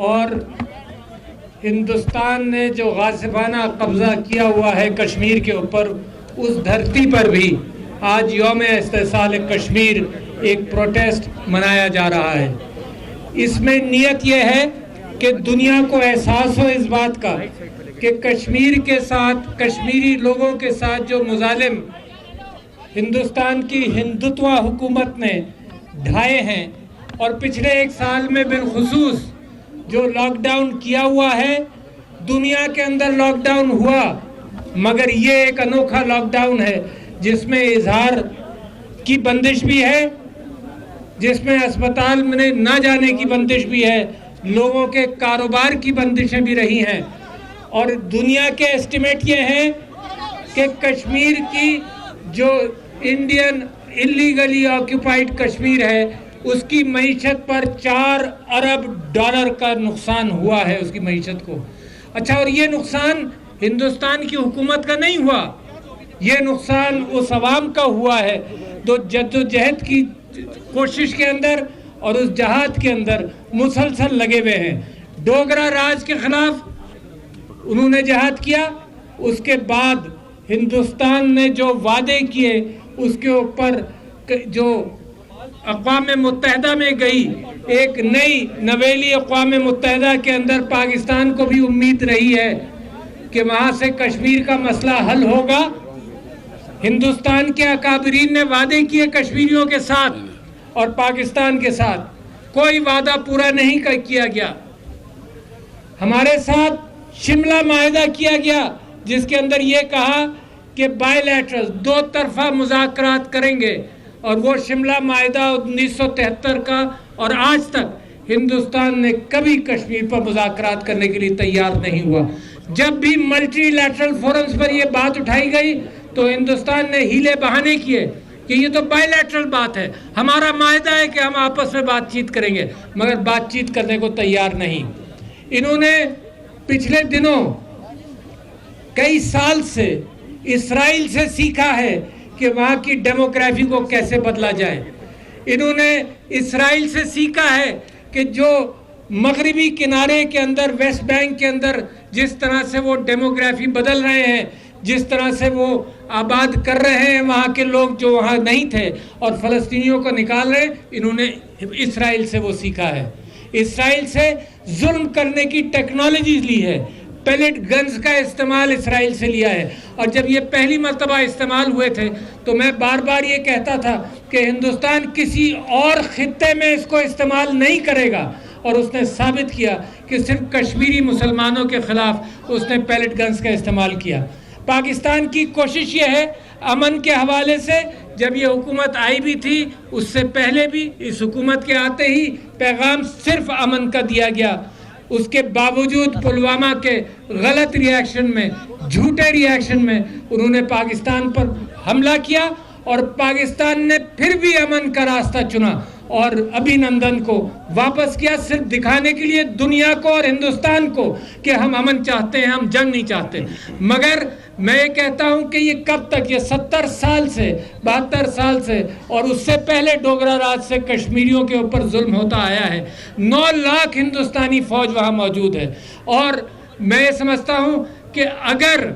اور ہندوستان نے جو غاصبانہ قبضہ کیا ہوا ہے کشمیر کے اوپر، اس دھرتی پر بھی آج یوم استحصال کشمیر ایک پروٹیسٹ منایا جا رہا ہے۔ اس میں نیت یہ ہے کہ دنیا کو احساس ہو اس بات کا کہ کشمیر کے ساتھ، کشمیری لوگوں کے ساتھ جو مظالم ہندوستان کی ہندوتوا حکومت نے ڈھائے ہیں، اور پچھلے ایک سال میں بالخصوص جو لاک ڈاؤن کیا ہوا ہے، دنیا کے اندر لاک ڈاؤن ہوا، مگر یہ ایک انوکھا لاک ڈاؤن ہے جس میں اظہار کی بندش بھی ہے، جس میں اسپتال میں نہ جانے کی بندش بھی ہے، لوگوں کے کاروبار کی بندشیں بھی رہی ہیں، اور دنیا کے اسٹیمیٹ یہ ہیں کہ کشمیر کی جو انڈین اللیگلی آکیوپائڈ کشمیر ہے، اس کی معیشت پر 4 ارب ڈالر کا نقصان ہوا ہے اس کی معیشت کو۔ اچھا، اور یہ نقصان ہندوستان کی حکومت کا نہیں ہوا، یہ نقصان اس عوام کا ہوا ہے جو جد و جہد کی کوشش کے اندر اور اس جہاد کے اندر مسلسل لگے ہوئے ہیں۔ ڈوگرا راج کے خلاف انہوں نے جہاد کیا، اس کے بعد ہندوستان نے جو وعدے کیے اس کے اوپر جو اقوام متحدہ میں گئی، ایک نئی نویلی اقوام متحدہ کے اندر پاکستان کو بھی امید رہی ہے کہ وہاں سے کشمیر کا مسئلہ حل ہوگا۔ ہندوستان کے اکابرین نے وعدے کیے کشمیریوں کے ساتھ اور پاکستان کے ساتھ، کوئی وعدہ پورا نہیں کیا گیا۔ ہمارے ساتھ شملہ معاہدہ کیا گیا جس کے اندر یہ کہا کہ بائی لیٹرل، 2 طرفہ مذاکرات کریں گے، اور وہ شملہ معاہدہ 1973 کا، اور آج تک ہندوستان نے کبھی کشمیر پر مذاکرات کرنے کے لیے تیار نہیں ہوا۔ جب بھی ملٹی لیٹرل فورمز پر یہ بات اٹھائی گئی تو ہندوستان نے ہیلے بہانے کیے کہ یہ تو بائی لیٹرل بات ہے، ہمارا معاہدہ ہے کہ ہم آپس میں بات چیت کریں گے، مگر بات چیت کرنے کو تیار نہیں۔ انہوں نے پچھلے دنوں کئی سال سے اسرائیل سے سیکھا ہے کہ وہاں کی ڈیموگرافی کو کیسے بدلا جائے۔ انہوں نے اسرائیل سے سیکھا ہے کہ جو مغربی کنارے کے اندر، ویسٹ بینک کے اندر جس طرح سے وہ ڈیموگرافی بدل رہے ہیں، جس طرح سے وہ آباد کر رہے ہیں وہاں کے لوگ جو وہاں نہیں تھے اور فلسطینیوں کو نکال رہے ہیں، انہوں نے اسرائیل سے وہ سیکھا ہے۔ اسرائیل سے ظلم کرنے کی ٹیکنالوجی لی ہے، پیلٹ گنز کا استعمال اسرائیل سے لیا ہے، اور جب یہ پہلی مرتبہ استعمال ہوئے تھے تو میں بار بار یہ کہتا تھا کہ ہندوستان کسی اور خطے میں اس کو استعمال نہیں کرے گا، اور اس نے ثابت کیا کہ صرف کشمیری مسلمانوں کے خلاف اس نے پیلٹ گنز کا استعمال کیا۔ پاکستان کی کوشش یہ ہے امن کے حوالے سے، جب یہ حکومت آئی بھی تھی اس سے پہلے بھی، اس حکومت کے آتے ہی پیغام صرف امن کا دیا گیا، اس کے باوجود پلوامہ کے غلط ریاکشن میں، جھوٹے ریاکشن میں انہوں نے پاکستان پر حملہ کیا، اور پاکستان نے پھر بھی امن کا راستہ چنا اور ابھی نندن کو واپس کیا، صرف دکھانے کے لیے دنیا کو اور ہندوستان کو کہ ہم امن چاہتے ہیں، ہم جنگ نہیں چاہتے۔ مگر میں یہ کہتا ہوں کہ یہ کب تک، یہ 70 سال سے، 72 سال سے، اور اس سے پہلے ڈوگرا راج سے کشمیریوں کے اوپر ظلم ہوتا آیا ہے۔ 9 لاکھ ہندوستانی فوج وہاں موجود ہے، اور میں یہ سمجھتا ہوں کہ اگر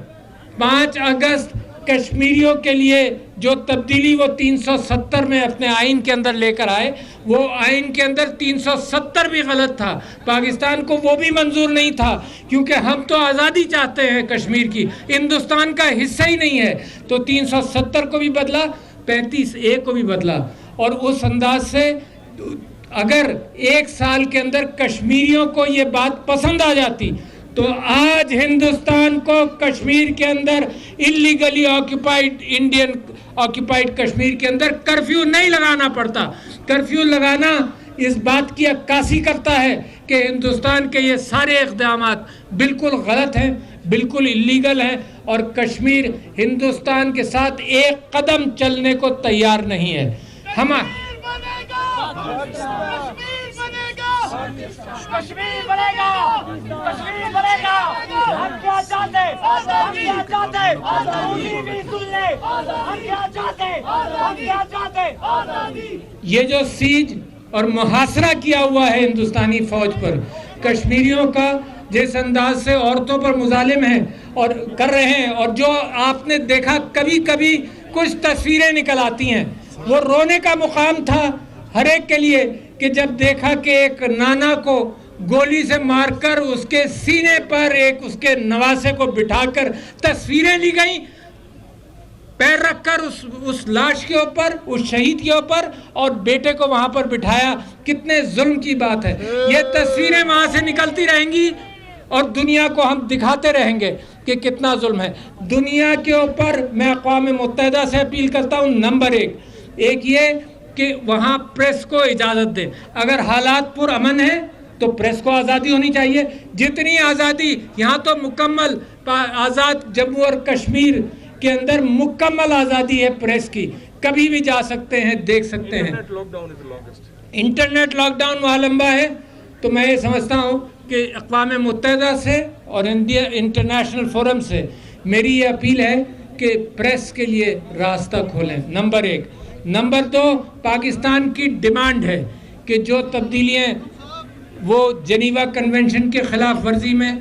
5 اگست کشمیریوں کے لیے جو تبدیلی وہ 370 میں اپنے آئین کے اندر لے کر آئے، وہ آئین کے اندر 370 بھی غلط تھا، پاکستان کو وہ بھی منظور نہیں تھا، کیونکہ ہم تو آزادی چاہتے ہیں کشمیر کی، ہندوستان کا حصہ ہی نہیں ہے، تو 370 کو بھی بدلا، 35A کو بھی بدلا، اور اس انداز سے اگر 1 سال کے اندر کشمیریوں کو یہ بات پسند آ جاتی تو آج ہندوستان کو کشمیر کے اندر اللیگلی آکیوپائڈ، انڈین آکیوپائڈ کشمیر کے اندر کرفیو نہیں لگانا پڑتا۔ کرفیو لگانا اس بات کی عکاسی کرتا ہے کہ ہندوستان کے یہ سارے اقدامات بالکل غلط ہیں، بالکل اللیگل ہیں، اور کشمیر ہندوستان کے ساتھ ایک قدم چلنے کو تیار نہیں ہے۔ کشمیر بنے گا، کشمیر بنے گا، ہم کیا چاہتے ہیں، ہم کیا چاہتے ہیں، مودی بھی سن لے، ہم کیا چاہتے ہیں، ہم کیا چاہتے ہیں۔ یہ جو سیج اور محاصرہ کیا ہوا ہے ہندوستانی فوج پر. کشمیریوں کا جس انداز سے عورتوں پر مظالم ہیں اور کر رہے ہیں, اور جو آپ نے دیکھا کبھی کبھی کچھ تصویریں نکل آتی ہیں, وہ رونے کا مقام تھا ہر ایک کے لیے کہ جب دیکھا کہ ایک نانا کو گولی سے مار کر اس کے سینے پر ایک اس کے نواسے کو بٹھا کر تصویریں لی گئیں, پیر رکھ کر اس لاش کے اوپر, اس شہید کے اوپر, اور بیٹے کو وہاں پر بٹھایا. کتنے ظلم کی بات ہے. یہ تصویریں وہاں سے نکلتی رہیں گی اور دنیا کو ہم دکھاتے رہیں گے کہ کتنا ظلم ہے. دنیا کے اوپر میں اقوام متحدہ سے اپیل کرتا ہوں, نمبر ایک یہ کہ وہاں پریس کو اجازت دے. اگر حالات پر امن ہیں تو پریس کو آزادی ہونی چاہیے, جتنی آزادی یہاں تو مکمل آزاد جموں اور کشمیر کے اندر مکمل آزادی ہے پریس کی, کبھی بھی جا سکتے ہیں, دیکھ سکتے ہیں. انٹرنیٹ لاک ڈاؤن وہاں لمبا ہے. تو میں یہ سمجھتا ہوں کہ اقوام متحدہ سے اور انٹرنیشنل فورم سے میری یہ اپیل ہے کہ پریس کے لیے راستہ کھولیں, نمبر 1. نمبر 2, پاکستان کی ڈیمانڈ ہے کہ جو تبدیلیاں وہ جنیوا کنونشن کے خلاف ورزی میں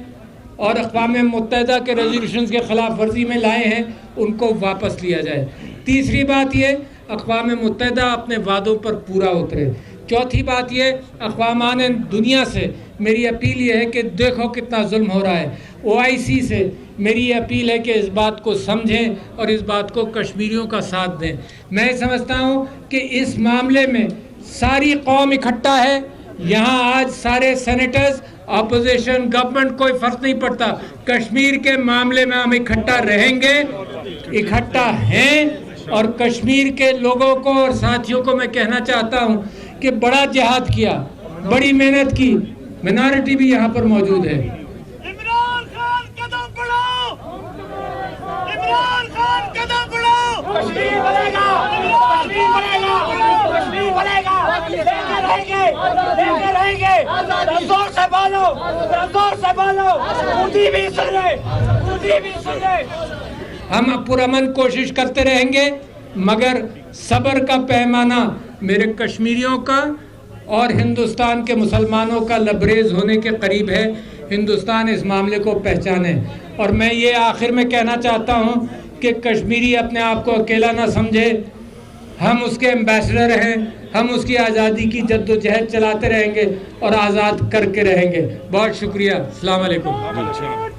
اور اقوام متحدہ کے ریزولوشنز کے خلاف ورزی میں لائے ہیں ان کو واپس لیا جائے. تیسری بات یہ, اقوام متحدہ اپنے وعدوں پر پورا اترے. چوتھی بات یہ, اقوامان دنیا سے میری اپیل یہ ہے کہ دیکھو کتنا ظلم ہو رہا ہے. OIC سے میری یہ اپیل ہے کہ اس بات کو سمجھیں اور اس بات کو کشمیریوں کا ساتھ دیں. میں سمجھتا ہوں کہ اس معاملے میں ساری قوم اکٹھا ہے. یہاں آج سارے سینیٹرز, اپوزیشن, گورنمنٹ, کوئی فرق نہیں پڑتا. کشمیر کے معاملے میں ہم اکٹھا رہیں گے, اکٹھا ہیں. اور کشمیر کے لوگوں کو اور ساتھیوں کو میں کہنا چاہتا ہوں کہ بڑا جہاد کیا, بڑی محنت کی. منارٹی بھی یہاں پر موجود ہے. عمران خان قدم بڑھاؤ, عمران خان قدم بڑھاؤ. کشمیر بنے گا, کشمیر بنے گا, کشمیر بنے گا. دیکھتے رہیں گے, دیکھتے رہیں گے. زور سے بولو, زور سے بولو. مودی بھی سن لے, مودی بھی سن لے. ہم پرامن کوشش کرتے رہیں گے, مگر صبر کا پیمانہ میرے کشمیریوں کا اور ہندوستان کے مسلمانوں کا لبریز ہونے کے قریب ہے. ہندوستان اس معاملے کو پہچانے. اور میں یہ آخر میں کہنا چاہتا ہوں کہ کشمیری اپنے آپ کو اکیلا نہ سمجھے. ہم اس کے ایمبیسڈر ہیں, ہم اس کی آزادی کی جد و جہد چلاتے رہیں گے اور آزاد کر کے رہیں گے. بہت شکریہ. السلام علیکم.